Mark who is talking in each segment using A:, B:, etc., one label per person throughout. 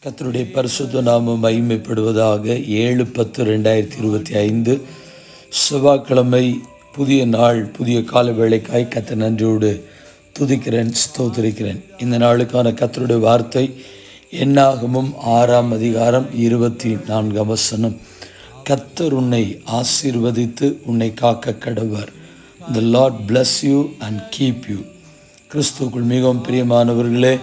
A: கர்த்தருடைய பரிசுத்த நாமம் மகிமைப்படுவதாக. 7/10/2025 செவ்வாய்க்கிழமை, புதிய நாள், புதிய கால வேளைக்காய் கர்த்தர் நன்றியோடு துதிக்கிறேன், ஸ்தோத்திரிக்கிறேன். இந்த நாளுக்கான கர்த்தருடைய வார்த்தை என்னாகமம் 6ஆம் அதிகாரம் 24ஆம் வசனம். கர்த்தர் உன்னை ஆசீர்வதித்து உன்னை காக்க கடவர். The Lord bless you and keep you. கிறிஸ்துவுக்குள் மிகவும் பிரியமானவர்களே,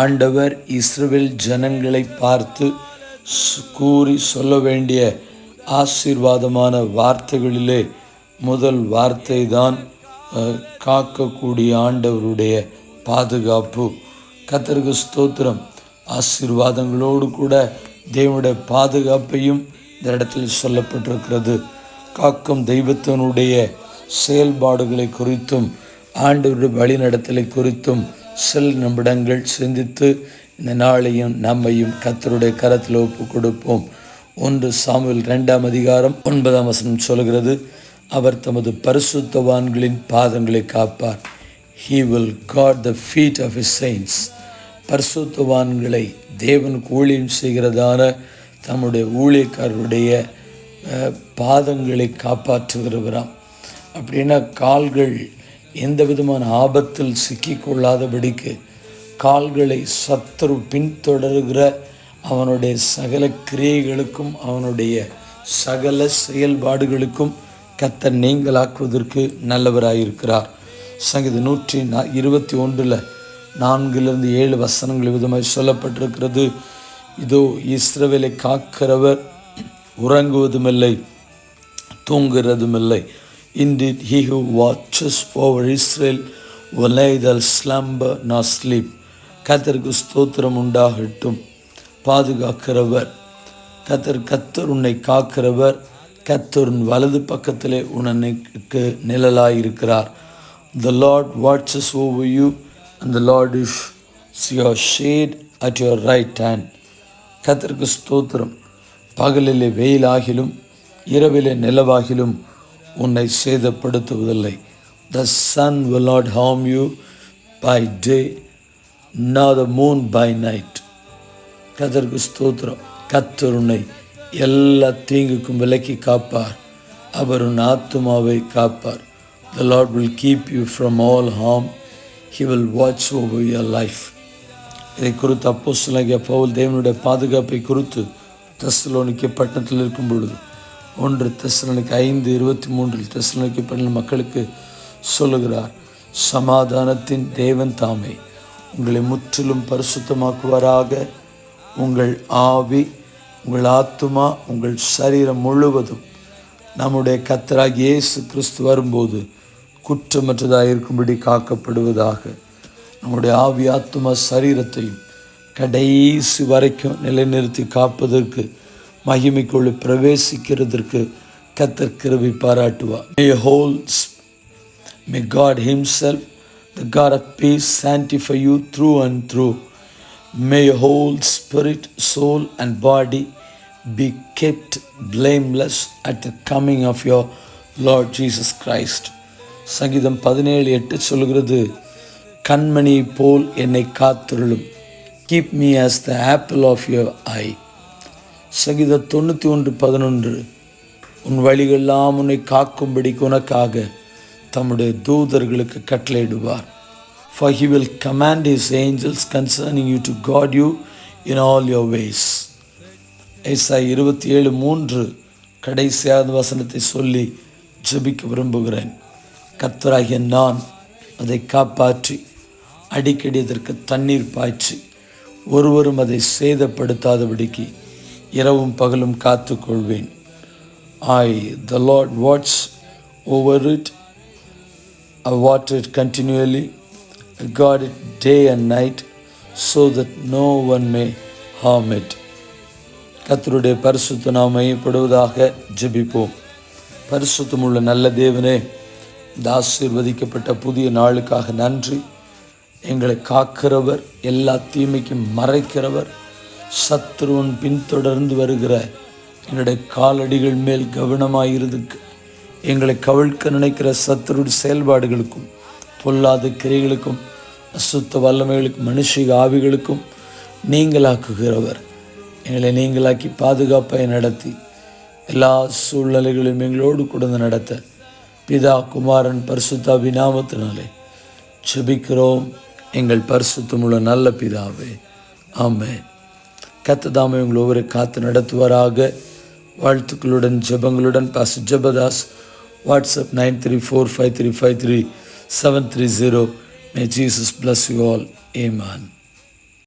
A: ஆண்டவர் இஸ்ரவேல் ஜனங்களை பார்த்து கூறி சொல்ல வேண்டிய ஆசீர்வாதமான வார்த்தைகளிலே முதல் வார்த்தை தான் காக்கக்கூடிய ஆண்டவருடைய பாதுகாப்பு. கர்த்தருக்கு ஸ்தோத்திரம். ஆசீர்வாதங்களோடு கூட தேவனுடைய பாதுகாப்பையும் இந்த இடத்தில் சொல்லப்பட்டிருக்கிறது. காக்கும் தெய்வத்தினுடைய செயல்பாடுகளை குறித்தும் ஆண்டவருடைய வழிநடத்தலை குறித்தும் சில நிமிடங்கள் சிந்தித்து இந்த நாளையும் நம்மையும் கர்த்தருடைய கரத்தில் ஒப்பு கொடுப்போம். 1 சாமுவேல் 2ஆம் அதிகாரம் 9ஆம் வசனம் சொல்கிறது, அவர் தமது பரிசுத்தவான்களின் பாதங்களை காப்பார். He will guard the feet of his saints. பரிசுத்தவான்களை, தேவனுக்கு ஊழியம் செய்கிறதான தம்முடைய ஊழியக்காரருடைய பாதங்களை காப்பாற்றுகிறவராம். அப்படின்னா கால்கள் எந்த விதமான ஆபத்தில் சிக்கிக்கொள்ளாதபடிக்கு கால்களை சத்துரு பின்தொடருகிற அவனுடைய சகல கிரியைகளுக்கும் அவனுடைய சகல செயல்பாடுகளுக்கும் கர்த்தர் நீங்களாக்குவதற்கு நல்லவராயிருக்கிறார். சங்கீதம் 121 4-7 வசனங்கள் விதமாக சொல்லப்பட்டிருக்கிறது. இதோ இஸ்ரவேலை காக்கிறவர் உறங்குவதுமில்லை, தூங்குகிறதுமில்லை. Indeed, he who watches over Israel will neither slumber nor sleep. கர்த்தருக்கு ஸ்தோத்திரம் உண்டாகட்டும். பாதுகாக்கிறவர் கர்த்தர் உன்னை காக்கிறவர். கர்த்தரின் வலது பக்கத்திலே உனக்கு நிழலாயிருக்கிறார். The Lord watches over you and the Lord is your shade at your right hand. கர்த்தருக்கு ஸ்தோத்திரம். பகலிலே வெயிலாகிலும் இரவிலே நிலவாகிலும் உன்னை சேதப்படுத்துவதில்லை. The sun will not harm you by day, nor the moon by night. கர்த்தருக்கு ஸ்தோத்திரம். கர்த்தர் உன்னை எல்லா தீங்குக்கும் விலக்கி காப்பார். அவர் உன் ஆத்துமாவை காப்பார். The Lord will keep you from all harm. He will watch over your life. இதை குறித்து அப்போஸ்தலனாகிய பவுல் தேவனுடைய பாதுகாப்பை குறித்து தெசலோனிக்கே பட்டணத்தில் இருக்கும் பொழுது 1 தெசலோனிக்கே 5:23 தெசலோனிக்கே பட்டண மக்களுக்கு சொல்லுகிறார், சமாதானத்தின் தேவன் தாமே உங்களை முற்றிலும் பரிசுத்தமாக்குவாராக. உங்கள் ஆவி, உங்கள் ஆத்துமா, உங்கள் சரீரம் முழுவதும் நம்முடைய கர்த்தராகிய இயேசு கிறிஸ்து வரும்போது குற்றமற்றதாக இருக்கும்படி காக்கப்படுவதாக. நம்முடைய ஆவி, ஆத்துமா, சரீரத்தையும் கடைசி வரைக்கும் நிலைநிறுத்தி காப்பதற்கு, மகிமைக்குள்ளே பிரவேசிக்கிறதற்கு கர்த்தர் கிருபை பாராட்டுவார். May God himself, the God of peace, sanctify you through and through. May your whole spirit, soul and body be kept blameless at the coming of your Lord Jesus Christ. சங்கீதம் 17:8 சொல்கிறது, கண்மணி போல் என்னை காத்துருளும். Keep me as the apple of your eye. சங்கீதம் 91:11 உன் வழிகளெல்லாம் உன்னை காக்கும்படிக்கு உனக்காக தம்முடைய தூதர்களுக்கு கட்டளையிடுவார். For he will command his angels concerning you to guard you in all your ways. ஏசாயா 27:3 கடைசியாத வசனத்தை சொல்லி ஜெபிக்க விரும்புகிறேன். கர்த்தராகிய நான் அதை காப்பாற்றி அடிக்கடி அதற்கு தண்ணீர் பாய்ச்சி ஒருவரும் அதை சேதப்படுத்தாதபடிக்கு இரவும் பகலும் காத்துக்கொள்வேன். The Lord watch over it. I water it continually. I guard it day and night so that no one may harm it. கர்த்தருடைய பரிசுத்த நாமம் மகிமைப்படுவதாக. ஜெபிப்போம். பரிசுத்தமுள்ள நல்ல தேவனே, இந்த ஆசீர்வதிக்கப்பட்ட புதிய நாளுக்காக நன்றி. எங்களை காக்கிறவர், எல்லா தீமைக்கும் மறைக்கிறவர், சத்ருவன் பின்தொடர்ந்து வருகிற எங்களுடைய காலடிகள் மேல் கவனமாயிருதுக்கு, எங்களை கவிழ்க்க நினைக்கிற சத்துருடைய செயல்பாடுகளுக்கும் பொல்லாத கிரைகளுக்கும் அசுத்த வல்லமைகளுக்கும் மனுஷிக ஆவிகளுக்கும் நீங்களாக்குகிறவர். எங்களை நீங்களாக்கி பாதுகாப்பாய் நடத்தி எல்லா சூழ்நிலைகளையும் எங்களோடு கூட நடத்த பிதா குமாரன் பரிசுத்தாவி நாமத்தினாலே ஜெபிக்கிறோம் எங்கள் பரிசுத்தமுள்ள நல்ல பிதாவே, ஆமென். கர்த்தர் உங்கள் ஒவ்வொரு காத்து நடத்துவாராக. வாழ்த்துக்களுடன் ஜெபங்களுடன் pastor Jebadas. WhatsApp 9345353730. May Jesus bless you all. Amen.